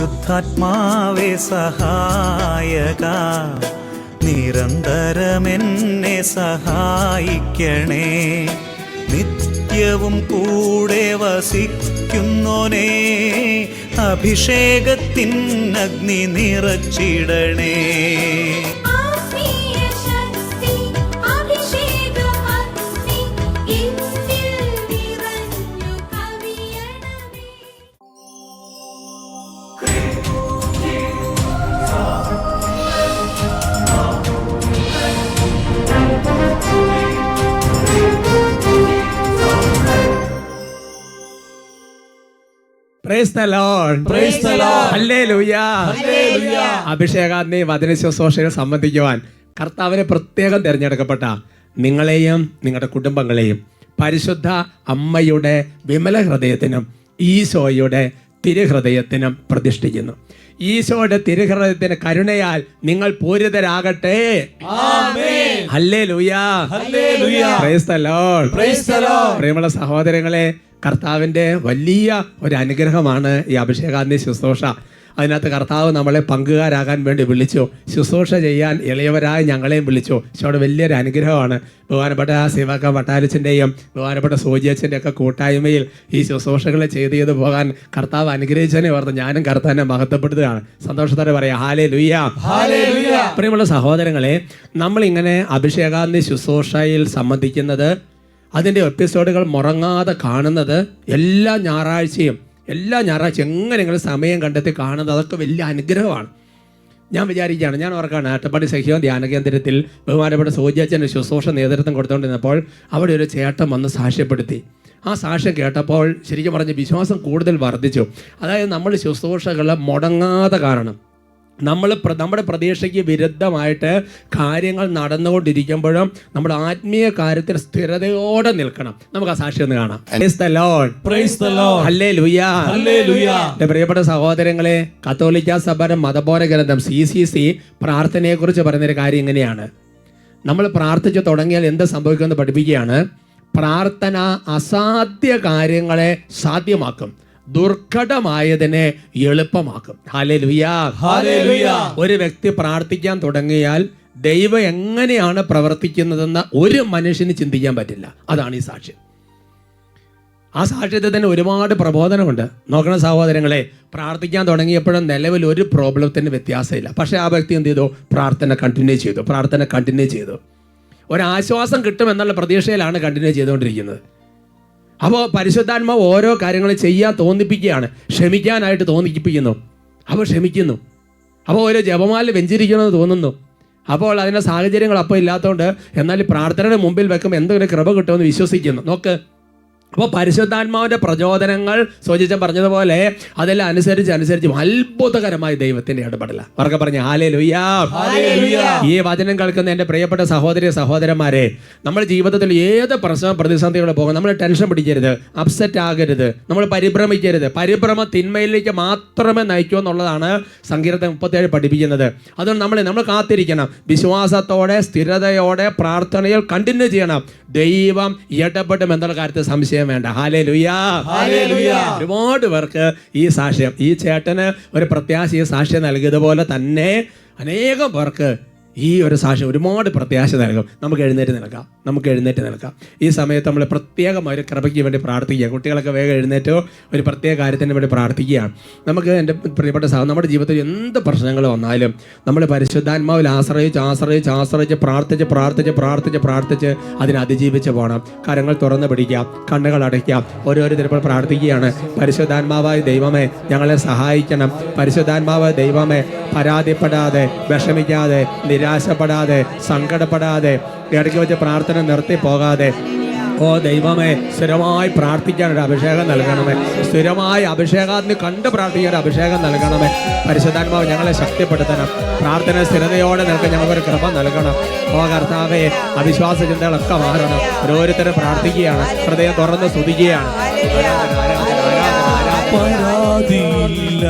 പരിശുദ്ധാത്മാവേ സഹായക, നിരന്തരമെന്നെ സഹായിക്കണേ. നിത്യവും കൂടെ വസിക്കുന്നോനേ, അഭിഷേകത്തിൻ അഗ്നി നിറച്ചിടണേ. Praise the Lord. Praise the Lord. Hallelujah. Hallelujah. അഭിഷേകാഗ്നി വചന ശുശ്രൂഷയിൽ സംബന്ധിക്കുവാൻ കർത്താവിനെ പ്രത്യേകം തിരഞ്ഞെടുക്കപ്പെട്ട നിങ്ങളെയും നിങ്ങളുടെ കുടുംബങ്ങളെയും പരിശുദ്ധ അമ്മയുടെ വിമല ഹൃദയത്തിനും ഈശോയുടെ തിരുഹൃദയത്തിനും പ്രതിഷ്ഠിക്കുന്നു. ഈശോയുടെ തിരുഹൃദയത്തിന് കരുണയാൽ നിങ്ങൾ പൂരിതരാകട്ടെ. ആമേൻ. ഹല്ലേലൂയാ. ഹല്ലേലൂയ. Praise the Lord. Praise the Lord. പ്രിയമുള്ള സഹോദരങ്ങളെ, കർത്താവിൻ്റെ വലിയ ഒരു അനുഗ്രഹമാണ് ഈ അഭിഷേകാഗ്നി ശുശ്രൂഷ. അതിനകത്ത് കർത്താവ് നമ്മളെ പങ്കുകാരാകാൻ വേണ്ടി വിളിച്ചു, ശുശ്രൂഷ ചെയ്യാൻ എളിയവരായി ഞങ്ങളെയും വിളിച്ചു. ഈശോയുടെ വലിയൊരു അനുഗ്രഹമാണ്. ബഹുമാനപ്പെട്ട സേവാക്ക വട്ടാലിച്ചിൻ്റെയും ബഹുമാനപ്പെട്ട സോജിയച്ഛൻ്റെ ഒക്കെ കൂട്ടായ്മയിൽ ഈ ശുശ്രൂഷകൾ ചെയ്ത് പോകാൻ കർത്താവ് അനുഗ്രഹിച്ചതിനെ ഓർത്ത് ഞാനും കർത്താവിനെ മഹത്വപ്പെടുത്തുകയാണ്. സന്തോഷത്തോടെ പറയാം ഹല്ലേലൂയ. ഹല്ലേലൂയ. പ്രിയമുള്ള സഹോദരങ്ങളെ, നമ്മളിങ്ങനെ അഭിഷേകാഗ്നി ശുശ്രൂഷയിൽ സംബന്ധിക്കുന്നത്, അതിൻ്റെ എപ്പിസോഡുകൾ മുടങ്ങാതെ കാണുന്നത് എല്ലാ ഞായറാഴ്ചയും എങ്ങനെയെങ്കിലും സമയം കണ്ടെത്തി കാണുന്നത്, അതൊക്കെ വലിയ അനുഗ്രഹമാണ്. ഞാൻ വിചാരിക്കുകയാണ്, ഞാൻ ഓർക്കാണ് അട്ടപ്പാടി സഹ്യോൻ ധ്യാന കേന്ദ്രത്തിൽ ബഹുമാനപ്പെട്ട സോജിയച്ഛൻ്റെ ശുശ്രൂഷ നേതൃത്വം കൊടുത്തുകൊണ്ടിരുന്നപ്പോൾ അവിടെ ഒരു ചേട്ടൻ വന്ന് സാക്ഷ്യപ്പെടുത്തി. ആ സാക്ഷ്യം കേട്ടപ്പോൾ ശരിക്കും പറഞ്ഞ് വിശ്വാസം കൂടുതൽ വർദ്ധിച്ചു. അതായത് നമ്മൾ ശുശ്രൂഷകൾ മുടങ്ങാതെ കാണണം. നമ്മുടെ പ്രതീക്ഷയ്ക്ക് വിരുദ്ധമായിട്ട് കാര്യങ്ങൾ നടന്നുകൊണ്ടിരിക്കുമ്പോഴും നമ്മുടെ ആത്മീയ കാര്യത്തിൽ സ്ഥിരതയോടെ നിൽക്കണം. നമുക്ക് ആ സാക്ഷ്യം ഒന്ന് കാണാം. Praise the Lord. Praise the Lord. Hallelujah. Hallelujah. എൻ്റെ പ്രിയപ്പെട്ട സഹോദരങ്ങളെ, കത്തോലിക്ക സഭയുടെ മതബോധ ഗ്രന്ഥം CCC പ്രാർത്ഥനയെക്കുറിച്ച് പറയുന്നൊരു കാര്യം ഇങ്ങനെയാണ്. നമ്മൾ പ്രാർത്ഥിച്ചു തുടങ്ങിയാൽ എന്ത് സംഭവിക്കുമെന്ന് പഠിപ്പിക്കുകയാണ്. പ്രാർത്ഥന അസാധ്യ കാര്യങ്ങളെ സാധ്യമാക്കും, ദുർഘടമായതിനെ എളുപ്പമാക്കും. ഹല്ലേലൂയ. ഹല്ലേലൂയ. ഒരു വ്യക്തി പ്രാർത്ഥിക്കാൻ തുടങ്ങിയാൽ ദൈവം എങ്ങനെയാണ് പ്രവർത്തിക്കുന്നതെന്ന് ഒരു മനുഷ്യന് ചിന്തിക്കാൻ പറ്റില്ല. അതാണ് ഈ സാക്ഷ്യം. ആ സാക്ഷ്യത്തിൽ തന്നെ ഒരുപാട് പ്രബോധനമുണ്ട്. നോക്കണം സഹോദരങ്ങളെ, പ്രാർത്ഥിക്കാൻ തുടങ്ങിയപ്പോഴും നിലവിൽ ഒരു പ്രോബ്ലത്തിന് വ്യത്യാസമില്ല. പക്ഷേ ആ വ്യക്തി എന്ത് ചെയ്തു? പ്രാർത്ഥന കണ്ടിന്യൂ ചെയ്തു. ഒരാശ്വാസം കിട്ടുമെന്നുള്ള പ്രതീക്ഷയിലാണ് കണ്ടിന്യൂ ചെയ്തുകൊണ്ടിരിക്കുന്നത്. അപ്പോൾ പരിശുദ്ധാത്മാവ് ഓരോ കാര്യങ്ങൾ ചെയ്യാൻ തോന്നിപ്പിക്കുകയാണ്, ക്ഷമിക്കാനായിട്ട് തോന്നിപ്പിക്കുന്നു. അപ്പോൾ ക്ഷമിക്കുന്നു. അപ്പോൾ ഓരോ ജപമാല വെഞ്ചരിക്കണമെന്ന് തോന്നുന്നു. അപ്പോൾ അതിൻ്റെ സാഹചര്യങ്ങൾ അപ്പോൾ ഇല്ലാത്തതുകൊണ്ട് എന്നാൽ പ്രാർത്ഥനയുടെ മുമ്പിൽ വെക്കുമ്പോൾ എന്തെങ്കിലും കൃപ കിട്ടുമെന്ന് വിശ്വസിക്കുന്നു. നോക്ക്, അപ്പോൾ പരിശുദ്ധാത്മാവിൻ്റെ പ്രചോദനങ്ങൾ സോജിച്ചൻ പറഞ്ഞതുപോലെ അതെല്ലാം അനുസരിച്ച് അത്ഭുതകരമായ ദൈവത്തിൻ്റെ ഇടപെടല. അവർക്ക് പറഞ്ഞ ഹല്ലേലൂയ. ഈ വചനം കേൾക്കുന്ന എൻ്റെ പ്രിയപ്പെട്ട സഹോദരന്മാരെ, നമ്മുടെ ജീവിതത്തിൽ ഏത് പ്രതിസന്ധികൾ പോകും, നമ്മൾ ടെൻഷൻ പിടിക്കരുത്, അപ്സെറ്റ് ആകരുത്, നമ്മൾ പരിഭ്രമിക്കരുത്. പരിഭ്രമം തിന്മയിലേക്ക് മാത്രമേ നയിക്കൂ എന്നുള്ളതാണ് സങ്കീർത്തനം 37 പഠിപ്പിക്കുന്നത്. അതുകൊണ്ട് നമ്മൾ കാത്തിരിക്കണം, വിശ്വാസത്തോടെ സ്ഥിരതയോടെ പ്രാർത്ഥനയിൽ കണ്ടിന്യൂ ചെയ്യണം. ദൈവം ഇടപെടും എന്നുള്ള കാര്യത്തിൽ സംശയം വേണ്ട. ഹല്ലേലൂയ. ഒരുപാട് പേർക്ക് ഈ സാക്ഷ്യം, ഈ ചേട്ടന് ഒരു പ്രത്യാശ ഈ സാക്ഷ്യം നൽകിയതുപോലെ തന്നെ അനേകം പേർക്ക് ഈ ഒരു സാക്ഷ്യം ഒരുപാട് പ്രത്യാശ നൽകും. നമുക്ക് എഴുന്നേറ്റ് നിൽക്കാം. ഈ സമയത്ത് നമ്മൾ പ്രത്യേകം ഒരു കൃപയ്ക്ക് വേണ്ടി പ്രാർത്ഥിക്കുക. കുട്ടികളൊക്കെ വേഗം എഴുന്നേറ്റോ ഒരു പ്രത്യേക കാര്യത്തിന് വേണ്ടി പ്രാർത്ഥിക്കുകയാണ്. നമുക്ക് എൻ്റെ പ്രിയപ്പെട്ട നമ്മുടെ ജീവിതത്തിൽ എന്ത് പ്രശ്നങ്ങൾ വന്നാലും നമ്മൾ പരിശുദ്ധാത്മാവിൽ ആശ്രയിച്ച് പ്രാർത്ഥിച്ച് അതിനെ അതിജീവിച്ച് പോകണം. കരങ്ങൾ തുറന്ന് പിടിക്കാം, കണ്ണുകൾ അടയ്ക്കാം. ഓരോരുത്തരും പ്രാർത്ഥിക്കുകയാണ്. പരിശുദ്ധാത്മാവായ ദൈവമേ, ഞങ്ങളെ സഹായിക്കണം. പരിശുദ്ധാത്മാവായ ദൈവമേ, പരാതിപ്പെടാതെ, വിഷമിക്കാതെ, നിരാശപ്പെടാതെ, സങ്കടപ്പെടാതെ, ഇടയ്ക്ക് വെച്ച് പ്രാർത്ഥന നിർത്തി പോകാതെ, ഓ ദൈവമേ, സ്ഥിരമായി പ്രാർത്ഥിക്കാനൊരു അഭിഷേകം നൽകണമേ. സ്ഥിരമായി അഭിഷേകാഗ്നി കണ്ട് പ്രാർത്ഥിക്കാൻ അഭിഷേകം നൽകണമേ. പരിശുദ്ധാത്മാവ് ഞങ്ങളെ ശക്തിപ്പെടുത്തണം. പ്രാർത്ഥന സ്ഥിരതയോടെ നിൽക്കാൻ ഞങ്ങൾക്കൊരു കൃപ നൽകണം. ഓ കർത്താവേ, അവിശ്വാസ ചിന്തകളൊക്കെ മാറണം. ഓരോരുത്തരും പ്രാർത്ഥിക്കുകയാണ്, ഹൃദയം തുറന്ന് സ്തുതിക്കുകയാണ്. പരാതിയില്ല,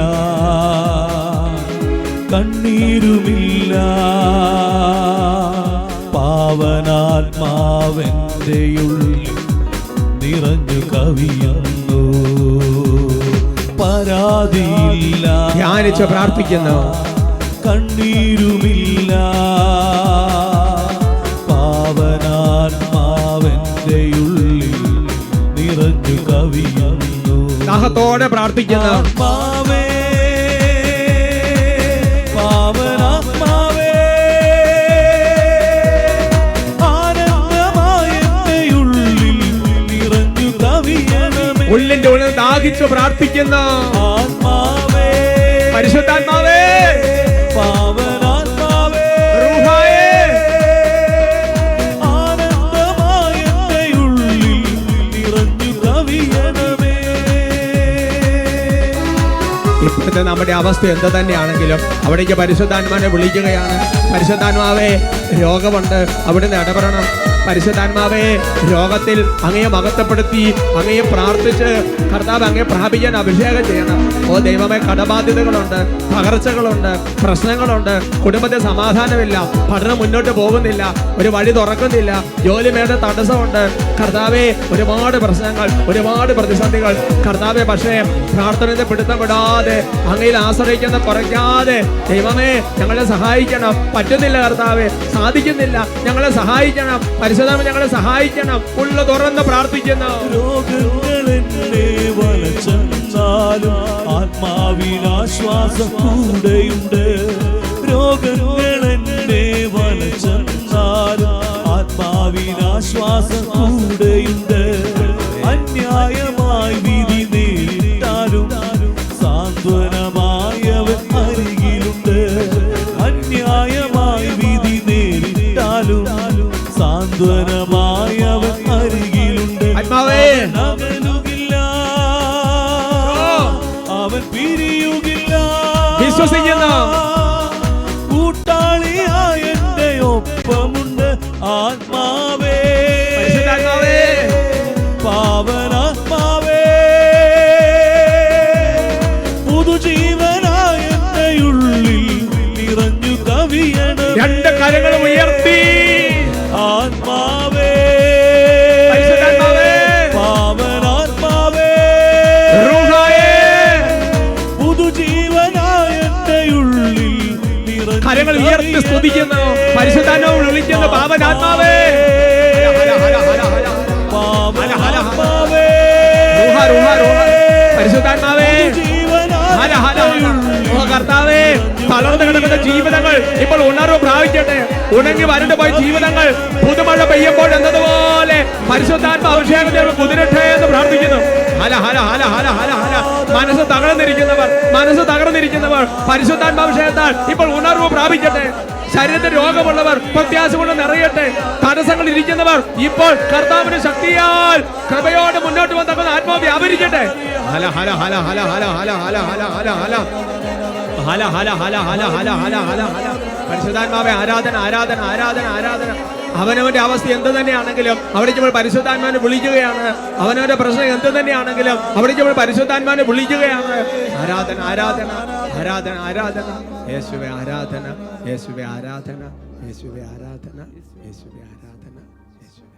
കണ്ണീരുമില്ല, പാവനാത്മാവെൻ്റെ ഉള്ളിൽ നിറഞ്ഞു കവിയുന്നു. വ്യാധിയില്ല, ധ്യാനിച്ച് പ്രാർത്ഥിക്കുന്നു. കണ്ണീരുമില്ല, പാവനാത്മാവെന്റെ ഉള്ളിൽ നിറഞ്ഞു കവിയുന്നു. ദാഹത്തോടെ പ്രാർത്ഥിക്കുന്നു. ആത്മാവേ, പാവനാത്മാവേ, ആനന്ദമായെന്റെ ഉള്ളിൽ നിറഞ്ഞു കവിയണമേ. ഉള്ളിന്റെ ഉള്ളിൽ ദാഹിച്ചു പ്രാർത്ഥിക്കുന്നു. ആത്മാവേ, പരിശുദ്ധാത്മാവേ, പാവനാത്മാവേ, റൂഹായേ, ആനന്ദമായെന്റെ ഉള്ളിൽ നിറഞ്ഞു കവിയണമേ. ഇപ്പോഴത്തെ നമ്മുടെ അവസ്ഥ എന്ത് തന്നെയാണെങ്കിലും അവിടേക്ക് പരിശുദ്ധാത്മാവിനെ വിളിക്കുകയാണ്. പരിശുദ്ധാത്മാവേ, രോഗമുണ്ട്, അവിടുന്ന് ഇടപെടണം. പരിശുദ്ധാത്മാവേ, രോഗത്തിൽ അങ്ങയെ മഹത്വപ്പെടുത്തി അങ്ങയെ പ്രാർത്ഥിച്ച് കർത്താവ് അങ്ങയെ പ്രാപിക്കാൻ അഭിഷേകം ചെയ്യണം. ഓ ദൈവമേ, കടബാധ്യതകളുണ്ട്, പകർച്ചകളുണ്ട്, പ്രശ്നങ്ങളുണ്ട്, കുടുംബത്തിൽ സമാധാനമില്ല, പഠനം മുന്നോട്ട് പോകുന്നില്ല, ഒരു വഴി തുറക്കുന്നില്ല, ജോലി വേണ്ട തടസ്സമുണ്ട്. കർത്താവേ, ഒരുപാട് പ്രശ്നങ്ങൾ, ഒരുപാട് പ്രതിസന്ധികൾ. കർത്താവേ, പക്ഷേ പ്രാർത്ഥനയുടെ പിടുത്തം വിടാതെ അങ്ങയിൽ ആശ്രയിക്കുന്ന കുറയ്ക്കാതെ ദൈവമേ ഞങ്ങളെ സഹായിക്കണം. പറ്റുന്നില്ല കർത്താവേ, സാധിക്കുന്നില്ല, ഞങ്ങളെ സഹായിക്കണം. പരിശുദ്ധാത്മാവേ, ഞങ്ങളെ സഹായിക്കണം. ഉള്ള തുറന്ന് പ്രാർത്ഥിക്കുന്നു. രോഗങ്ങൾ എന്നെ വലച്ചെന്നാലും ആത്മാവിനാശ്വാസം കൂടെയുണ്ട്. രോഗങ്ങൾ എന്നെ വലച്ചെന്നാലും ആത്മാവിനാശ്വാസം കൂടെയുണ്ട്. അന്യായമായി വിധി നേരിട്ടാലും സാന്ത്വനമായവൻ അരികിലുണ്ട്. അന്യായമായി വിധി നേരിട്ടാലും സാന്ത്വനമായവൻ അരികിലുണ്ട്. ആത്മാവേ, അകലുകില്ല, അവൻ പിരിയുകില്ല. വിശ്വസിക്കുന്നു. കൂട്ടാളിയായ എന്റെ ഒപ്പമുണ്ട്. ആത്മാവേ, പരിശുദ്ധാത്മാവേ, പാവനാത്മാവേ, പുതുജീവനായ എന്റെ ഉള്ളിൽ നിറഞ്ഞു കവിയണം. രണ്ട് കരങ്ങളും ഉയർത്തി. ആത്മാവേ, പരിശുദ്ധാത്മാവേ, പാവനാത്മാവേ, റൂഹായേ, പുതുജീവനായ എന്റെ ഉള്ളിൽ നിറഞ്ഞു കരങ്ങൾ ഉയർത്തി സ്തുതിക്കുന്നു. പരിശുദ്ധാത്മാവ് വിളിക്കുന്നു. പാവനാത്മാവേ, പാവനാത്മാവേ, റൂഹ, റൂഹ, റൂഹ. പരിശുദ്ധാത്മാവേ, ഹല, ഹല, ഹല. ഓ കർത്താവേ, തളർന്നു കിടക്കുന്ന ജീവിതങ്ങൾ ഇപ്പോൾ ഉണർവ് പ്രാപിക്കട്ടെ. ഉണങ്ങി വരണ്ടു പോയ ജീവിതങ്ങൾ പുതുമഴ പെയ്യുമ്പോൾ എന്നതുപോലെ പരിശുദ്ധാത്മ അഭിഷേകത്തിൽ കുതിരട്ടെ എന്ന് പ്രാർത്ഥിക്കുന്നു. ഹല, ഹല, ഹല, ഹല, ഹല, ഹല. മനസ്സ് തകർന്നിരിക്കുന്നവർ പരിശുദ്ധാത്മ അഭിഷേകത്താൽ ഇപ്പോൾ ഉണർവ് പ്രാപിക്കട്ടെ. ശരീരത്തിൽ രോഗമുള്ളവർ പ്രത്യാശ കൊണ്ട് നിറയട്ടെ. തടസ്സങ്ങൾ ഇരിക്കുന്നവർ ഇപ്പോൾ കർത്താവിന്റെ ശക്തിയാൽ കൃപയോടെ മുന്നോട്ട് വന്ന ആത്മാവ് വ്യാപരിക്കട്ടെ. ഹല, ഹല, ഹല, ഹല, ഹല, ഹല, ഹല, ഹല, ഹല, ഹല, ഹല, ഹല, ഹല, ഹല, ഹല, ഹല, ഹല, ഹല. പരിശുദ്ധാത്മാവെ, ആരാധന, ആരാധന, ആരാധന, ആരാധന. അവനവന്റെ അവസ്ഥ എന്ത് തന്നെയാണെങ്കിലും അവിടേക്ക് നമ്മൾ പരിശുദ്ധാത്മാവിനെ വിളിക്കുകയാണ്. അവനവന്റെ പ്രശ്നം എന്ത് തന്നെയാണെങ്കിലും അവിടേക്ക് നമ്മൾ പരിശുദ്ധാത്മാവിനെ വിളിക്കുകയാണ്. ആരാധന, ആരാധന, ആരാധന, ആരാധന. യേശുവേ ആരാധന, യേശുവേ ആരാധന, യേശുവേ ആരാധന, യേശുവേ ആരാധന, യേശുവേ.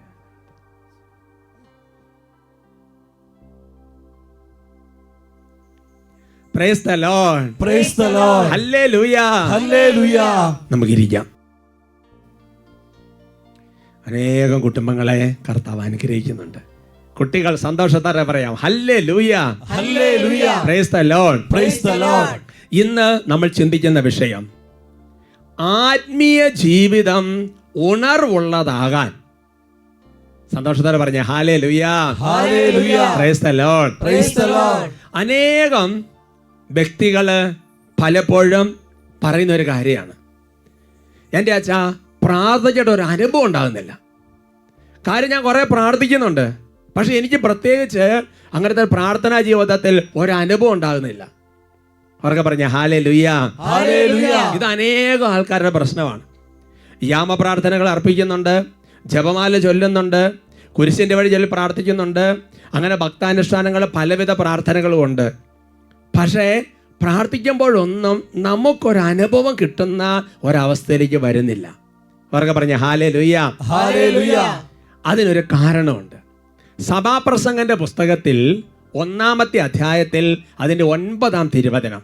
Praise the Lord. Praise the Lord. Hallelujah. Hallelujah. നമുക്കിരിക്കാം. അനേകം കുടുംബങ്ങളെ കർത്താവ് അനുഗ്രഹിക്കുന്നുണ്ട്. കുട്ടികൾ സന്തോഷത്തോടെ പറയാം hallelujah. Hallelujah. Praise the Lord. Praise the Lord. ഇന്ന് നമ്മൾ ചിന്തിക്കുന്ന വിഷയം ആത്മീയ ജീവിതം ഉണർവുള്ളതാകാൻ. സന്തോഷത്തോടെ പറഞ്ഞ hallelujah. Hallelujah. Praise the Lord. Praise the Lord. അനേകം വ്യക്തികള് പലപ്പോഴും പറയുന്ന ഒരു കാര്യമാണ്, എൻ്റെ അച്ഛാ പ്രാർത്ഥിച്ചിട്ട് ഒരു അനുഭവം ഉണ്ടാകുന്നില്ല. കാര്യം ഞാൻ കുറേ പ്രാർത്ഥിക്കുന്നുണ്ട്, പക്ഷെ എനിക്ക് പ്രത്യേകിച്ച് അങ്ങനത്തെ പ്രാർത്ഥനാ ജീവിതത്തിൽ ഒരനുഭവം ഉണ്ടാകുന്നില്ല. അവർക്ക് പറഞ്ഞ ഹല്ലേലൂയ. Hallelujah. ഇത് അനേകം ആൾക്കാരുടെ പ്രശ്നമാണ്. യാമപ്രാർത്ഥനകൾ അർപ്പിക്കുന്നുണ്ട്, ജപമാല ചൊല്ലുന്നുണ്ട്, കുരിശിൻ്റെ വഴി ചൊല്ലി പ്രാർത്ഥിക്കുന്നുണ്ട്, അങ്ങനെ ഭക്താനുഷ്ഠാനങ്ങൾ പലവിധ പ്രാർത്ഥനകളും ഉണ്ട്. പക്ഷേ പ്രാർത്ഥിക്കുമ്പോഴൊന്നും നമുക്കൊരനുഭവം കിട്ടുന്ന ഒരവസ്ഥയിലേക്ക് വരുന്നില്ല. അവർക്ക് പറഞ്ഞ ഹല്ലേലൂയ. Hallelujah. അതിനൊരു കാരണമുണ്ട്. സഭാപ്രസംഗന്റെ പുസ്തകത്തിൽ 1-ാമത്തെ അധ്യായത്തിൽ അതിൻ്റെ 9-ാം തിരുവചനം.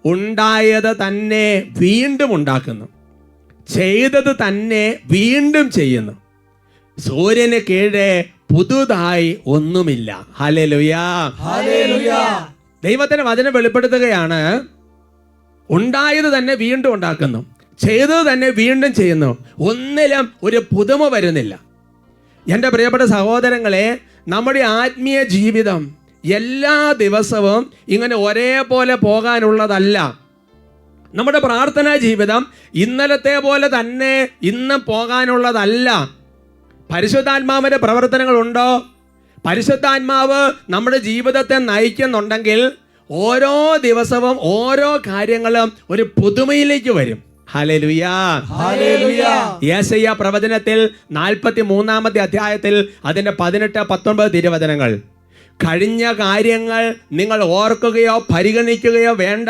ഉണ്ടായത് തന്നെ വീണ്ടും ഉണ്ടാക്കുന്നു, ചെയ്തത് തന്നെ വീണ്ടും ചെയ്യുന്നു, സൂര്യന് കീഴെ പുതുതായി ഒന്നുമില്ല. ഹല്ലേലൂയാ, ഹല്ലേലൂയ. ദൈവത്തിന്റെ വചനം വെളിപ്പെടുത്തുകയാണ്. ഉണ്ടായത് തന്നെ വീണ്ടും ഉണ്ടാക്കുന്നു, ചെയ്തത് തന്നെ വീണ്ടും ചെയ്യുന്നു, ഒന്നിലും ഒരു പുതുമ വരുന്നില്ല. എൻ്റെ പ്രിയപ്പെട്ട സഹോദരങ്ങളെ, നമ്മുടെ ആത്മീയ ജീവിതം എല്ലാ ദിവസവും ഇങ്ങനെ ഒരേപോലെ പോകാനുള്ളതല്ല. നമ്മുടെ പ്രാർത്ഥനാ ജീവിതം ഇന്നലത്തെ പോലെ തന്നെ ഇന്ന് പോകാനുള്ളതല്ല. പരിശുദ്ധാത്മാവിൻ്റെ പ്രവർത്തനങ്ങളുണ്ടോ? പരിശുദ്ധാത്മാവ് നമ്മുടെ ജീവിതത്തെ നയിക്കുന്നുണ്ടെങ്കിൽ ഓരോ ദിവസവും ഓരോ കാര്യങ്ങളും ഒരു പുതുമയിലേക്ക് വരും. ഹല്ലേലൂയാ, ഹല്ലേലൂയ. യെശയ്യാ പ്രവചനത്തിൽ 43-ാമത്തെ അധ്യായത്തിൽ അതിൻ്റെ 18-19 തിരുവചനങ്ങൾ. കഴിഞ്ഞ കാര്യങ്ങൾ നിങ്ങൾ ഓർക്കുകയോ പരിഗണിക്കുകയോ വേണ്ട,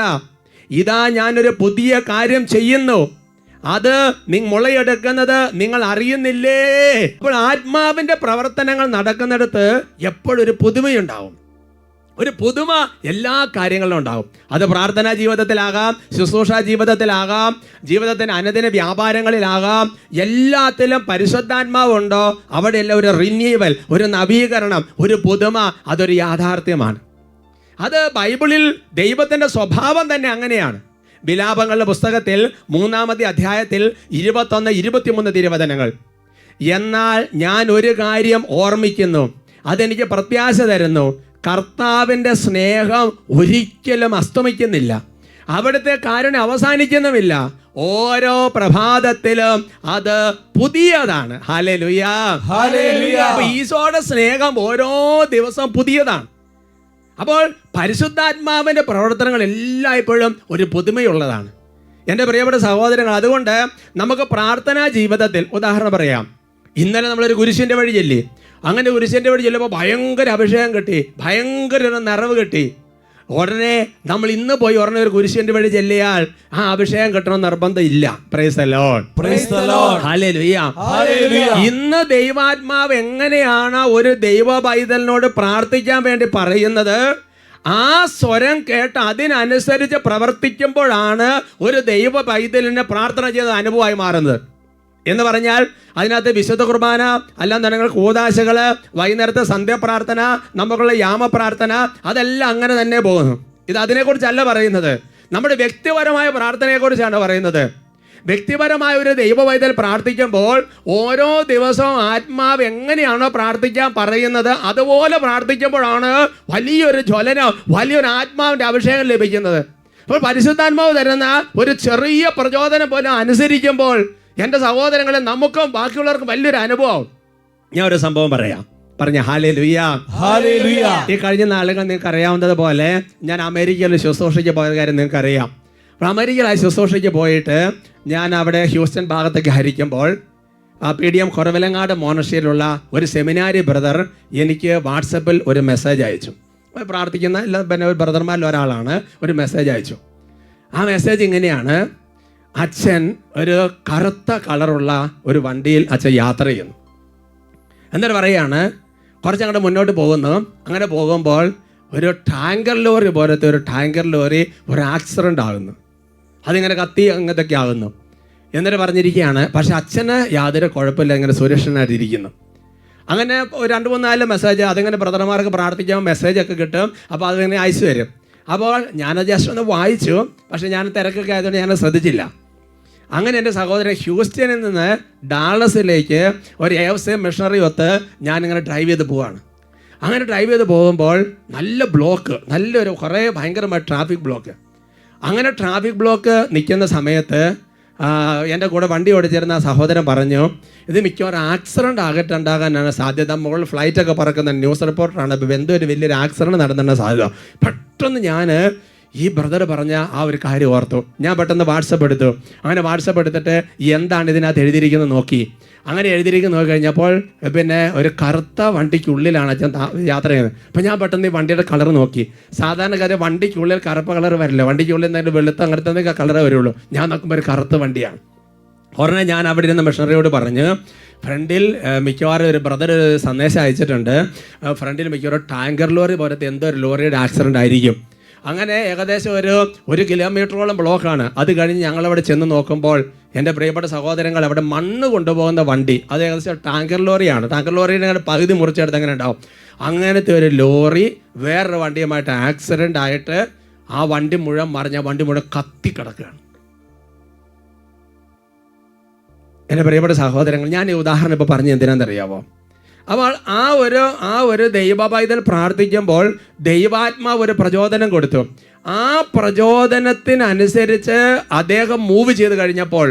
ഇതാ ഞാനൊരു പുതിയ കാര്യം ചെയ്യുന്നു, അത് മുളയെടുക്കുന്നത് നിങ്ങൾ അറിയുന്നില്ലേ. അപ്പോൾ ആത്മാവിൻ്റെ പ്രവർത്തനങ്ങൾ നടക്കുന്നിടത്ത് എപ്പോഴൊരു പുതുമയുണ്ടാവും. ഒരു പുതുമ എല്ലാ കാര്യങ്ങളിലും ഉണ്ടാകും. അത് പ്രാർത്ഥനാ ജീവിതത്തിലാകാം, ശുശ്രൂഷ ജീവിതത്തിലാകാം, ജീവിതത്തിൻ്റെ അനുദിന വ്യാപാരങ്ങളിലാകാം. എല്ലാത്തിലും പരിശുദ്ധാത്മാവുണ്ടോ അവിടെയെല്ലാം ഒരു റിന്യൂവൽ, ഒരു നവീകരണം, ഒരു പുതുമ, അതൊരു യാഥാർത്ഥ്യമാണ്. അത് ബൈബിളിൽ ദൈവത്തിൻ്റെ സ്വഭാവം തന്നെ അങ്ങനെയാണ്. വിലാപങ്ങളുടെ പുസ്തകത്തിൽ 3-ാമത്തെ അധ്യായത്തിൽ 21-23 തിരുവചനങ്ങൾ. എന്നാൽ ഞാൻ ഒരു കാര്യം ഓർമ്മിക്കുന്നു, അതെനിക്ക് പ്രത്യാശ തരുന്നു, കർത്താവിൻ്റെ സ്നേഹം ഒരിക്കലും അസ്തമിക്കുന്നില്ല, അവിടുത്തെ കാരുണ്യം അവസാനിക്കുന്നുമില്ല, ഓരോ പ്രഭാതത്തിലും അത് പുതിയതാണ്. ഹല്ലേലൂയാ, ഹല്ലേലൂയ. അപ്പോൾ ഈശോയുടെ സ്നേഹം ഓരോ ദിവസവും പുതിയതാണ്. അപ്പോൾ പരിശുദ്ധാത്മാവിൻ്റെ പ്രവർത്തനങ്ങൾ എല്ലായ്പ്പോഴും ഒരു പുതുമയുള്ളതാണ്. എൻ്റെ പ്രിയപ്പെട്ട സഹോദരങ്ങൾ, അതുകൊണ്ട് നമുക്ക് പ്രാർത്ഥനാ ജീവിതത്തിൽ ഉദാഹരണം പറയാം. ഇന്നലെ നമ്മളൊരു കുരിശിൻ്റെ വഴി ചെല്ലി. അങ്ങനെ കുരിശിൻ്റെ വഴി ചെല്ലുമ്പോൾ ഭയങ്കര അഭിഷേകം കിട്ടി, ഭയങ്കര ഒരു നിറവ് കിട്ടി. ഉടനെ നമ്മൾ ഇന്ന് പോയി ഉടനെ ഒരു കുരിശിൻ്റെ വഴി ചെല്ലിയാൽ ആ അഭിഷേകം കിട്ടണമെന്ന് നിർബന്ധം ഇല്ല. Price the Lord, praise the Lord, hallelujah, hallelujah. ഇന്ന് ദൈവാത്മാവ് എങ്ങനെയാണ് ഒരു ദൈവ പൈതലിനോട് പ്രാർത്ഥിക്കാൻ വേണ്ടി പറയുന്നത്? ആ സ്വരം കേട്ട് അതിനനുസരിച്ച് പ്രവർത്തിക്കുമ്പോഴാണ് ഒരു ദൈവ പൈതലിന് പ്രാർത്ഥന ചെയ്ത അനുഭവമായി മാറുന്നത്. എന്ന് പറഞ്ഞാൽ അതിനകത്ത് വിശുദ്ധ കുർബാന, അല്ലാന്നുണ്ടെങ്കിൽ കൂദാശകൾ, വൈകുന്നേരത്തെ സന്ധ്യാപ്രാർത്ഥന, നമുക്കുള്ള യാമപ്രാർത്ഥന, അതെല്ലാം അങ്ങനെ തന്നെ പോകുന്നു. ഇത് അതിനെക്കുറിച്ചല്ല പറയുന്നത്, നമ്മുടെ വ്യക്തിപരമായ പ്രാർത്ഥനയെക്കുറിച്ചാണ് പറയുന്നത്. വ്യക്തിപരമായ ഒരു ദൈവവൈതൽ പ്രാർത്ഥിക്കുമ്പോൾ ഓരോ ദിവസവും ആത്മാവ് എങ്ങനെയാണോ പ്രാർത്ഥിക്കാൻ പറയുന്നത് അതുപോലെ പ്രാർത്ഥിക്കുമ്പോഴാണ് വലിയൊരു ജ്വലനം, വലിയൊരു ആത്മാവിൻ്റെ അഭിഷേകം ലഭിക്കുന്നത്. അപ്പോൾ പരിശുദ്ധാത്മാവ് തരുന്ന ഒരു ചെറിയ പ്രചോദനം പോലും അനുസരിക്കുമ്പോൾ എൻ്റെ സഹോദരങ്ങളെ, നമുക്കും ബാക്കിയുള്ളവർക്കും വലിയൊരു അനുഭവം. ഞാൻ ഒരു സംഭവം പറയാം. പറഞ്ഞ ഹല്ലേലൂയ, ഹല്ലേലൂയ. ഈ കഴിഞ്ഞ നാളുകൾ നിങ്ങൾക്ക് അറിയാവുന്നത് പോലെ ഞാൻ അമേരിക്കയിൽ ശുശ്രൂഷയ്ക്ക് പോയ കാര്യം നിങ്ങൾക്ക് അറിയാം. അപ്പോൾ അമേരിക്കയിൽ ശുശ്രൂഷയ്ക്ക് പോയിട്ട് ഞാൻ അവിടെ ഹ്യൂസ്റ്റൺ ഭാഗത്തേക്ക് ഹരിക്കുമ്പോൾ PDM കുറവിലങ്ങാട് മോണസ്ട്രിയിലുള്ള ഒരു സെമിനാരി ബ്രദർ എനിക്ക് വാട്സപ്പിൽ ഒരു മെസ്സേജ് അയച്ചു. പ്രാർത്ഥിക്കുന്ന എല്ലാ ബ്രദർമാരിൽ ഒരാളാണ്. ഒരു മെസ്സേജ് അയച്ചു. ആ മെസ്സേജ് ഇങ്ങനെയാണ്: അച്ഛൻ ഒരു കറുത്ത കളറുള്ള ഒരു വണ്ടിയിൽ അച്ഛൻ യാത്ര ചെയ്യുന്നു. എന്നിട്ട് പറയുകയാണ്, കുറച്ചങ്ങോട്ട് മുന്നോട്ട് പോകുന്നു. അങ്ങനെ പോകുമ്പോൾ ഒരു ടാങ്കർ ലോറി പോലത്തെ ഒരു ടാങ്കർ ലോറി ഒരു ആക്സിഡൻ്റ് ആകുന്നു. അതിങ്ങനെ കത്തി അങ്ങനത്തൊക്കെ ആകുന്നു. എന്നിട്ട് പറഞ്ഞിരിക്കുകയാണ്, പക്ഷെ അച്ഛന് യാതൊരു കുഴപ്പമില്ല, ഇങ്ങനെ സുരക്ഷനായിട്ടിരിക്കുന്നു. അങ്ങനെ 2-3-4 മെസ്സേജ് അതിങ്ങനെ ബ്രദർമാർക്ക് പ്രാർത്ഥിക്കുമ്പോൾ മെസ്സേജൊക്കെ കിട്ടും. അപ്പോൾ അതിങ്ങനെ അയച്ചു തരും. അപ്പോൾ ഞാനത് ജസ്റ്റ് ഒന്ന് വായിച്ചു, പക്ഷേ ഞാൻ തിരക്കൊക്കെ ആയതുകൊണ്ട് ഞാൻ ശ്രദ്ധിച്ചില്ല. അങ്ങനെ എൻ്റെ സഹോദരൻ ഹ്യൂസ്റ്റണിൽ നിന്ന് ഡാളസിലേക്ക് ഒരു AFC മിഷണറി ഒത്ത് ഞാനിങ്ങനെ ഡ്രൈവ് ചെയ്ത് പോവാണ്. അങ്ങനെ ഡ്രൈവ് ചെയ്ത് പോകുമ്പോൾ നല്ല ബ്ലോക്ക്, നല്ലൊരു കുറേ ഭയങ്കരമായ ട്രാഫിക് ബ്ലോക്ക്. അങ്ങനെ ട്രാഫിക് ബ്ലോക്ക് നിൽക്കുന്ന സമയത്ത് എൻ്റെ കൂടെ വണ്ടി ഓടിച്ചിരുന്ന സഹോദരൻ പറഞ്ഞു, ഇത് മിക്കവാറും ആക്സിഡൻ്റ് ഉണ്ടാകാനാണ് സാധ്യത. മുകളിൽ ഫ്ലൈറ്റൊക്കെ പറക്കുന്ന ന്യൂസ് റിപ്പോർട്ടറാണ്. ഇപ്പോൾ എന്തോ ഒരു വലിയൊരു ആക്സിഡൻറ്റ് നടന്നതിൻ്റെ സാധ്യത. പെട്ടെന്ന് ഞാൻ ഈ ബ്രദർ പറഞ്ഞ ആ ഒരു കാര്യം ഓർത്തു. ഞാൻ പെട്ടെന്ന് വാട്സപ്പ് എടുത്തു. അങ്ങനെ വാട്സപ്പ് എടുത്തിട്ട് എന്താണ് ഇതിനകത്ത് എഴുതിയിരിക്കുന്നത് നോക്കി. അങ്ങനെ എഴുതിയിരിക്കുന്നത് നോക്കി കഴിഞ്ഞപ്പോൾ പിന്നെ ഒരു കറുത്ത വണ്ടിക്കുള്ളിലാണ് അച്ഛൻ യാത്ര ചെയ്യുന്നത്. അപ്പം ഞാൻ പെട്ടെന്ന് ഈ വണ്ടിയുടെ കളർ നോക്കി. സാധാരണക്കാരെ വണ്ടിക്കുള്ളിൽ കറുപ്പ് കളർ വരില്ല, വണ്ടിക്കുള്ളിൽ എന്തെങ്കിലും വെളുത്ത അങ്ങനത്തെ കളറേ വരുള്ളൂ. ഞാൻ നോക്കുമ്പോൾ ഒരു കറുത്ത വണ്ടിയാണ്. ഉടനെ ഞാൻ അവിടെ ഇരുന്ന മിഷണറിയോട് പറഞ്ഞ്, ഫ്രണ്ടിൽ മിക്കവാറും ഒരു ബ്രദർ സന്ദേശം അയച്ചിട്ടുണ്ട്. ഫ്രണ്ടിൽ മിക്കവാറും ടാങ്കർ ലോറി പോലത്തെ എന്തോ ഒരു ലോറിയുടെ ആക്സിഡൻ്റ് ആയിരിക്കും. അങ്ങനെ ഏകദേശം ഒരു കിലോമീറ്ററോളം ബ്ലോക്കാണ്. അത് കഴിഞ്ഞ് ഞങ്ങളവിടെ ചെന്ന് നോക്കുമ്പോൾ എൻ്റെ പ്രിയപ്പെട്ട സഹോദരങ്ങൾ, അവിടെ മണ്ണ് കൊണ്ടുപോകുന്ന വണ്ടി, അത് ഏകദേശം ടാങ്കർ ലോറിയാണ്. ടാങ്കർ ലോറിയുടെ അങ്ങനെ പകുതി മുറിച്ചെടുത്ത് അങ്ങനെ ഉണ്ടാവും. അങ്ങനത്തെ ഒരു ലോറി വേറൊരു വണ്ടിയുമായിട്ട് ആക്സിഡൻ്റ് ആയിട്ട് ആ വണ്ടി മുഴുവൻ മറിഞ്ഞ വണ്ടി മുഴുവൻ കത്തിക്കിടക്കുകയാണ്. എൻ്റെ പ്രിയപ്പെട്ട സഹോദരങ്ങൾ, ഞാൻ ഈ ഉദാഹരണം ഇപ്പോൾ പറഞ്ഞ് എന്തിനാണെന്നറിയാമോ? അപ്പോൾ ആ ഒരു ദൈവപൈതൽ പ്രാർത്ഥിക്കുമ്പോൾ ദൈവാത്മാവ് ഒരു പ്രചോദനം കൊടുത്തു. ആ പ്രചോദനത്തിനനുസരിച്ച് അദ്ദേഹം മൂവ് ചെയ്ത് കഴിഞ്ഞപ്പോൾ,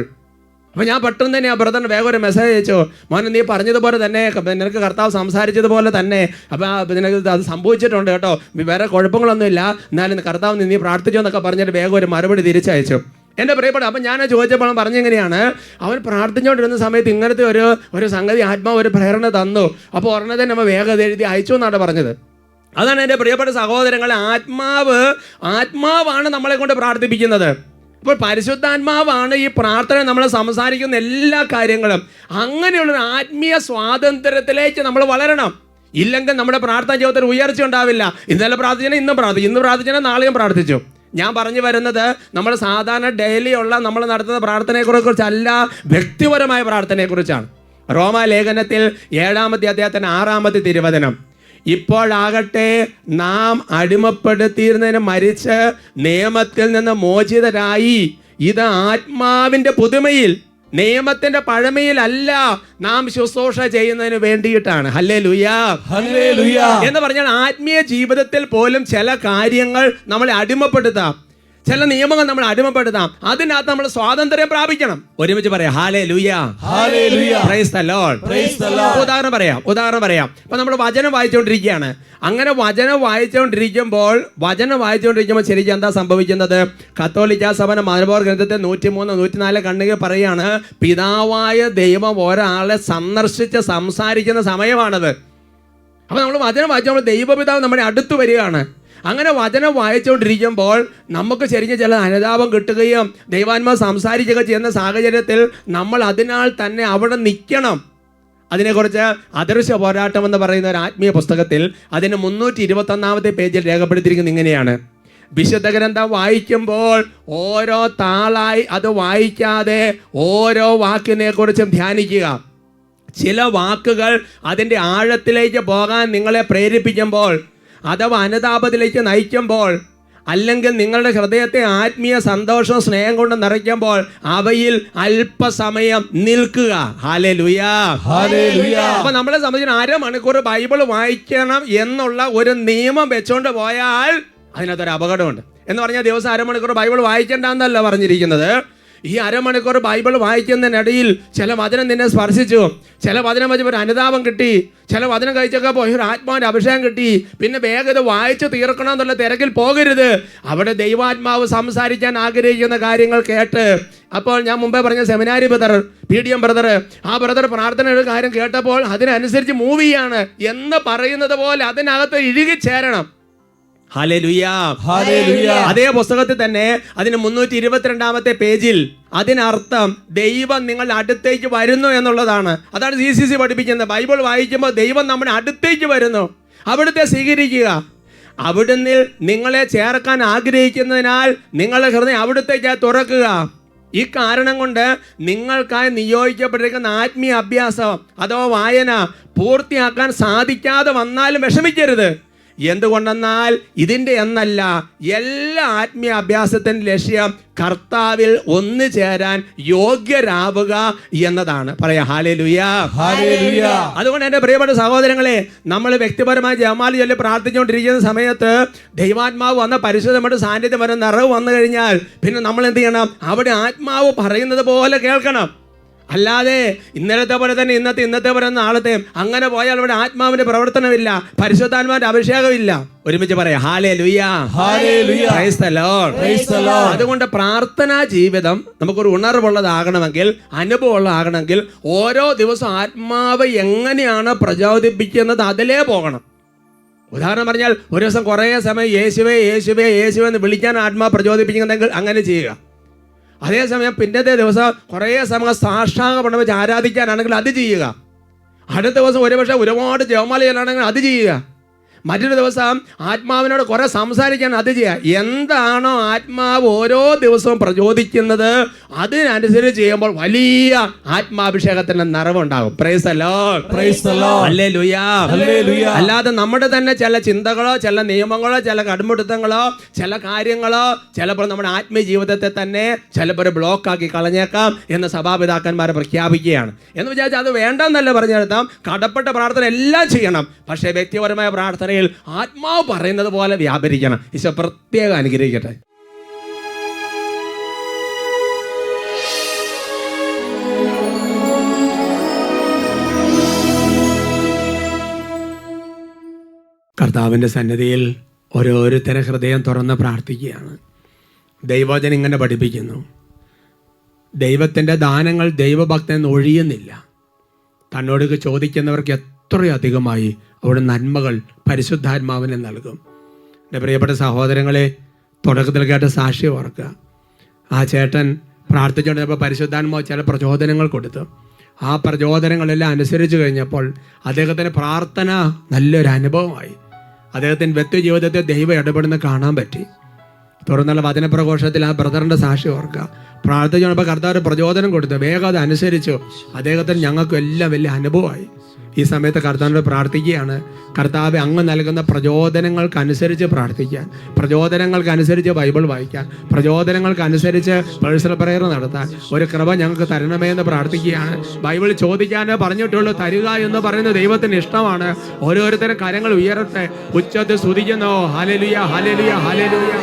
അപ്പോൾ ഞാൻ പെട്ടെന്ന് തന്നെ ആ ബ്രദറിന് വേഗം ഒരു മെസ്സേജ് അയച്ചു. മോനെ, നീ പറഞ്ഞതുപോലെ തന്നെ നിനക്ക് കർത്താവ് സംസാരിച്ചതുപോലെ തന്നെ അപ്പോൾ നിനക്ക് അത് സംഭവിച്ചിട്ടുണ്ട് കേട്ടോ, വേറെ കുഴപ്പങ്ങളൊന്നുമില്ല, എന്നാലും കർത്താവ് നീ പ്രാർത്ഥിച്ചോ എന്നൊക്കെ പറഞ്ഞിട്ട് വേഗം ഒരു മറുപടി തിരിച്ചയച്ചു. എൻ്റെ പ്രിയപ്പെട്ട, അപ്പം ഞാൻ ചോദിച്ചപ്പോൾ പറഞ്ഞെങ്ങനെയാണ്, അവൻ പ്രാർത്ഥിച്ചുകൊണ്ടിരുന്ന സമയത്ത് ഇങ്ങനത്തെ ഒരു സംഗതി ആത്മാവ് ഒരു പ്രേരണ തന്നു. അപ്പോൾ ഒരെണ്ണം തന്നെ നമ്മൾ വേഗം എഴുതി അയച്ചു എന്നാണ് പറഞ്ഞത്. അതാണ് എൻ്റെ പ്രിയപ്പെട്ട സഹോദരങ്ങളെ, ആത്മാവാണ് നമ്മളെ കൊണ്ട് പ്രാർത്ഥിപ്പിക്കുന്നത്. അപ്പോൾ പരിശുദ്ധാത്മാവാണ് ഈ പ്രാർത്ഥന നമ്മൾ സംസാരിക്കുന്ന എല്ലാ കാര്യങ്ങളും. അങ്ങനെയുള്ളൊരു ആത്മീയ സ്വാതന്ത്ര്യത്തിലേക്ക് നമ്മൾ വളരണം. ഇല്ലെങ്കിൽ നമ്മുടെ പ്രാർത്ഥന ജീവിതത്തിൽ ഉയർച്ച ഉണ്ടാവില്ല. ഇന്നലെ പ്രാർത്ഥിച്ചാൽ ഇന്നും പ്രാർത്ഥിച്ചു, ഇന്ന് പ്രാർത്ഥിച്ചാൽ നാളെയും പ്രാർത്ഥിച്ചു. ഞാൻ പറഞ്ഞു വരുന്നത് നമ്മൾ സാധാരണ ഡെയിലി ഉള്ള നമ്മൾ നടത്തുന്ന പ്രാർത്ഥനയെക്കുറിച്ചല്ല, വ്യക്തിപരമായ പ്രാർത്ഥനയെക്കുറിച്ചാണ്. റോമാലേഖനത്തിൽ 7-ാമത്തെ അധ്യായത്തിന് 6-ാമത്തെ തിരുവചനം, ഇപ്പോഴാകട്ടെ നാം അടിമപ്പെടുത്തിയിരുന്നതിന് മരിച്ച് നിയമത്തിൽ നിന്ന് മോചിതരായി, ഇത് ആത്മാവിൻ്റെ പുതുമയിൽ, നിയമത്തിന്റെ പഴമയിലല്ല നാം ശുശ്രൂഷ ചെയ്യുന്നതിന് വേണ്ടിയിട്ടാണ്. ഹല്ലേലൂയാ, ഹല്ലേലൂയാ എന്ന് പറഞ്ഞാൽ ആത്മീയ ജീവിതത്തിൽ പോലും ചില കാര്യങ്ങൾ നമ്മളെ അടിമപ്പെടുത്താം, ചില നിയമങ്ങൾ നമ്മൾ അടിമപ്പെടുത്താം. അതിനകത്ത് നമ്മൾ സ്വാതന്ത്ര്യം പ്രാപിക്കണം. ഒരുമിച്ച് പറയാം, ഹല്ലേലൂയാ, ഹല്ലേലൂയാ, praise the Lord, praise the Lord. ഉദാഹരണം പറയാം. ഇപ്പൊ നമ്മൾ വചനം വായിച്ചുകൊണ്ടിരിക്കുകയാണ്. അങ്ങനെ വചനം വായിച്ചുകൊണ്ടിരിക്കുമ്പോൾ ശരിക്കും എന്താ സംഭവിക്കുന്നത്? കത്തോലിക്ക സഭ മലബാർ ഗ്രന്ഥത്തെ 103, 104 കണ്ണുകൾ പറയാണ്, പിതാവായ ദൈവം ഒരാളെ സന്ദർശിച്ച് സംസാരിക്കുന്ന സമയമാണത്. അപ്പൊ നമ്മൾ വചനം വായിച്ചുമ്പോൾ ദൈവപിതാവ് നമ്മുടെ അടുത്ത് വരികയാണ്. അങ്ങനെ വചനം വായിച്ചുകൊണ്ടിരിക്കുമ്പോൾ നമുക്ക് ശരിക്കും ചില അനുതാപം കിട്ടുകയും ദൈവാത്മാവ് സംസാരിക്കുകയൊക്കെ ചെയ്യുന്ന സാഹചര്യത്തിൽ നമ്മൾ അതിനാൽ തന്നെ അവിടെ നിൽക്കണം. അതിനെക്കുറിച്ച് അദൃശ്യ പോരാട്ടം എന്ന് പറയുന്ന ഒരു ആത്മീയ പുസ്തകത്തിൽ അതിന് 321-ാമത്തെ പേജിൽ രേഖപ്പെടുത്തിയിരിക്കുന്നത് ഇങ്ങനെയാണ്: വിശുദ്ധ ഗ്രന്ഥം വായിക്കുമ്പോൾ ഓരോ താളായി അത് വായിക്കാതെ ഓരോ വാക്കിനെ കുറിച്ചും ധ്യാനിക്കുക. ചില വാക്കുകൾ അതിൻ്റെ ആഴത്തിലേക്ക് പോകാൻ നിങ്ങളെ പ്രേരിപ്പിക്കുമ്പോൾ, അഥവാ അനുതാപത്തിലേക്ക് നയിക്കുമ്പോൾ, അല്ലെങ്കിൽ നിങ്ങളുടെ ഹൃദയത്തെ ആത്മീയ സന്തോഷം സ്നേഹം കൊണ്ട് നിറയ്ക്കുമ്പോൾ അവയിൽ അല്പസമയം നിൽക്കുക. ഹല്ലേലൂയാ, ഹല്ലേലൂയാ. അപ്പൊ നമ്മളെ സംബന്ധിച്ച് 1/2 മണിക്കൂർ ബൈബിൾ വായിക്കണം എന്നുള്ള ഒരു നിയമം വെച്ചുകൊണ്ട് പോയാൽ അതിനകത്തൊരു അപകടമുണ്ട്. എന്ന് പറഞ്ഞാൽ ദിവസം 1/2 മണിക്കൂർ ബൈബിൾ വായിക്കേണ്ടെന്നല്ല പറഞ്ഞിരിക്കുന്നത്. ഈ 1/2 മണിക്കൂർ ബൈബിൾ വായിക്കുന്നതിനിടയിൽ ചില വചനം നിന്നെ സ്പർശിച്ചു, ചില വചനം വെച്ചപ്പോൾ ഒരു അനുതാപം കിട്ടി, ചില വചനം കഴിച്ചൊക്കെ പോയി ഒരു ആത്മാവിൻ്റെ അഭിഷേകം കിട്ടി. പിന്നെ വേഗം ഇത് വായിച്ച് തീർക്കണം എന്നുള്ള തിരക്കിൽ പോകരുത്. അവിടെ ദൈവാത്മാവ് സംസാരിക്കാൻ ആഗ്രഹിക്കുന്ന കാര്യങ്ങൾ കേട്ട്, അപ്പോൾ ഞാൻ മുമ്പേ പറഞ്ഞ സെമിനാരി ബ്രദർ, PDM ബ്രദർ, ആ ബ്രദർ പ്രാർത്ഥനയുടെ കാര്യം കേട്ടപ്പോൾ അതിനനുസരിച്ച് മൂവ് ചെയ്യാണ് എന്ന് പറയുന്നത് പോലെ അതിനകത്ത് ഇഴുകിച്ചേരണം. ഹല്ലേലൂയാ, ഹല്ലേലൂയാ. അതേ പുസ്തകത്തിൽ തന്നെ അതിന് 322-ാമത്തെ പേജിൽ അതിനർത്ഥം ദൈവം നിങ്ങളുടെ അടുത്തേക്ക് വരുന്നു എന്നുള്ളതാണ്. അതാണ് CCC പഠിപ്പിക്കുന്നത്. ബൈബിൾ വായിക്കുമ്പോൾ ദൈവം നമ്മുടെ അടുത്തേക്ക് വരുന്നു, അവിടുത്തെ സ്വീകരിക്കുക. അവിടുന്ന് നിങ്ങളെ ചേർക്കാൻ ആഗ്രഹിക്കുന്നതിനാൽ നിങ്ങളുടെ ഹൃദയം അവിടുത്തേക്ക് തുറക്കുക. ഈ കാരണം കൊണ്ട് നിങ്ങൾക്കായി നിയോഗിക്കപ്പെട്ടിരിക്കുന്ന ആത്മീയ അഭ്യാസം അഥവാ വായന പൂർത്തിയാക്കാൻ സാധിക്കാതെ വന്നാലും വിഷമിക്കരുത്. എന്തുകൊണ്ടെന്നാൽ ഇതിൻ്റെ എന്നല്ല, എല്ലാ ആത്മീയ അഭ്യാസത്തിൻ്റെ ലക്ഷ്യം കർത്താവിൽ ഒന്നു ചേരാൻ യോഗ്യരാവുക എന്നതാണ്. പറയാം, ഹല്ലേലൂയാ, ഹല്ലേലൂയാ. അതുകൊണ്ട് എൻ്റെ പ്രിയപ്പെട്ട സഹോദരങ്ങളെ, നമ്മൾ വ്യക്തിപരമായി ജപമാല ചൊല്ലി പ്രാർത്ഥിച്ചുകൊണ്ടിരിക്കുന്ന സമയത്ത് ദൈവാത്മാവ് വന്ന പരിശുദ്ധമായിട്ട് സാന്നിധ്യം വരെ നിറവ് വന്നു കഴിഞ്ഞാൽ പിന്നെ നമ്മൾ എന്ത് ചെയ്യണം? അവിടെ ആത്മാവ് പറയുന്നത് പോലെ കേൾക്കണം. അല്ലാതെ ഇന്നലത്തെ പോലെ തന്നെ ഇന്നത്തെ പോലെ നാളത്തെ അങ്ങനെ പോയാൽ അവിടെ ആത്മാവിന്റെ പ്രവർത്തനമില്ല, പരിശുദ്ധാത്മാവിന്റെ അഭിഷേകമില്ല. ഒരുമിച്ച് പറയാം, ഹല്ലേലൂയാ, ഹല്ലേലൂയാ. Praise the Lord, praise the Lord. അതുകൊണ്ട് പ്രാർത്ഥനാ ജീവിതം നമുക്കൊരു ഉണർവുള്ളതാകണമെങ്കിൽ, അനുഭവമുള്ളതാകണമെങ്കിൽ ഓരോ ദിവസവും ആത്മാവ് എങ്ങനെയാണ് പ്രചോദിപ്പിക്കുന്നത് അതിലേ പോകണം. ഉദാഹരണം പറഞ്ഞാൽ ഒരു ദിവസം കുറേ സമയം യേശുവേ യേശുവേ യേശുവേ എന്ന് വിളിക്കാൻ ആത്മാവ് പ്രചോദിപ്പിക്കുന്നുണ്ടെങ്കിൽ അങ്ങനെ ചെയ്യുക. അതേസമയം പിന്നത്തെ ദിവസം കുറേ സമയം സാഷ്ടാംഗം വെച്ച് ആരാധിക്കാനാണെങ്കിൽ അത് ചെയ്യുക. അടുത്ത ദിവസം ഒരുപക്ഷെ ഒരുപാട് ജപമാല ചെല്ലാണെങ്കിൽ അത് ചെയ്യുക. മറ്റൊരു ദിവസം ആത്മാവിനോട് കുറെ സംസാരിക്കാൻ അത് ചെയ്യുക. എന്താണോ ആത്മാവ് ഓരോ ദിവസവും പ്രചോദിക്കുന്നത് അതിനനുസരിച്ച് ചെയ്യുമ്പോൾ വലിയ ആത്മാഭിഷേകത്തിന്റെ നിറവുണ്ടാകും. Praise the Lord. Praise the Lord. ഹല്ലേലൂയ. Hallelujah. അല്ലാതെ നമ്മുടെ തന്നെ ചില ചിന്തകളോ ചില നിയമങ്ങളോ ചില കടുംപിടുത്തങ്ങളോ ചില കാര്യങ്ങളോ ചിലപ്പോൾ നമ്മുടെ ആത്മീയ ജീവിതത്തെ തന്നെ ചിലപ്പോൾ ഒരു ബ്ലോക്കാക്കി കളഞ്ഞേക്കാം എന്ന് സഭാപിതാക്കന്മാരെ പ്രഖ്യാപിക്കുകയാണ്. എന്ന് വിചാരിച്ചാൽ അത് വേണ്ടെന്നല്ല പറഞ്ഞെടുത്താം. കടപ്പെട്ട പ്രാർത്ഥന എല്ലാം ചെയ്യണം, പക്ഷേ വ്യക്തിപരമായ പ്രാർത്ഥനയിൽ ആത്മാവ് പറയുന്നത് പോലെ വ്യാപരിക്കണം. ഈശോ പ്രത്യേകം അനുഗ്രഹിക്കട്ടെ. കർത്താവിൻ്റെ സന്നിധിയിൽ ഓരോരുത്തരെ ഹൃദയം തുറന്ന് പ്രാർത്ഥിക്കുകയാണ്. ദൈവവചനം ഇങ്ങനെ പഠിപ്പിക്കുന്നു, ദൈവത്തിൻ്റെ ദാനങ്ങൾ ദൈവഭക്തൻ ഒഴിയുന്നില്ല. തന്നോട് ചോദിക്കുന്നവർക്ക് എത്രയധികമായി അവിടെ നന്മകൾ പരിശുദ്ധാത്മാവിനെ നൽകും. എൻ്റെ പ്രിയപ്പെട്ട സഹോദരങ്ങളെ, തുടക്കത്തിൽ കേട്ട സാക്ഷി ഓർക്കുക. ആ ചേട്ടൻ പ്രാർത്ഥിച്ചുകൊണ്ടിരുന്നപ്പോൾ പരിശുദ്ധാത്മാവ് ചില പ്രചോദനങ്ങൾ കൊടുത്തു. ആ പ്രചോദനങ്ങളെല്ലാം അനുസരിച്ച് കഴിഞ്ഞപ്പോൾ അദ്ദേഹത്തിൻ്റെ പ്രാർത്ഥന നല്ലൊരു അനുഭവമായി. അദ്ദേഹത്തിൻ്റെ വ്യക്തി ജീവിതത്തെ ദൈവം ഇടപെടുന്ന കാണാൻ പറ്റി. തുടർന്നുള്ള വചനപ്രഘോഷത്തിൽ ആ ബ്രദറിൻ്റെ സാക്ഷി ഓർക്കുക. പ്രാർത്ഥിച്ചുകൊണ്ടപ്പോൾ കർത്താവ് പ്രചോദനം കൊടുത്തു, വേഗം അത് അനുസരിച്ചു. അദ്ദേഹത്തിന് ഞങ്ങൾക്കും എല്ലാം വലിയ അനുഭവമായി. ഈ സമയത്ത് കർത്താവിനോട് പ്രാർത്ഥിക്കുകയാണ്, കർത്താവ് അങ്ങ് നൽകുന്ന പ്രചോദനങ്ങൾക്കനുസരിച്ച് പ്രാർത്ഥിക്കാൻ, പ്രചോദനങ്ങൾക്കനുസരിച്ച് ബൈബിൾ വായിക്കാൻ, പ്രചോദനങ്ങൾക്കനുസരിച്ച് പേഴ്സണൽ പ്രയർ നടത്താൻ ഒരു കൃപ ഞങ്ങൾക്ക് തരണമേ എന്ന് പ്രാർത്ഥിക്കുകയാണ്. ബൈബിൾ ചോദിക്കാനേ പറഞ്ഞിട്ടുള്ളൂ, തരിക എന്ന് പറയുന്ന ദൈവത്തിന് ഇഷ്ടമാണ്. ഓരോരുത്തരും കരങ്ങൾ ഉയരട്ടെ, ഉച്ചത്തിൽ സ്തുതിക്കുന്നു. Hallelujah, hallelujah, hallelujah.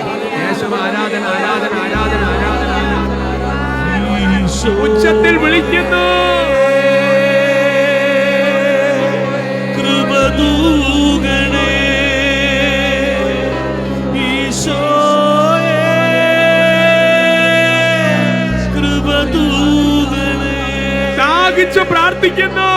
യേശുവേ, ആരാധന, ആരാധന, ആരാധന, ആരാധന, ആരാധന. ഉച്ചത്തിൽ വിളിക്കുന്നു. പ്രാർത്ഥിക്കുന്നു.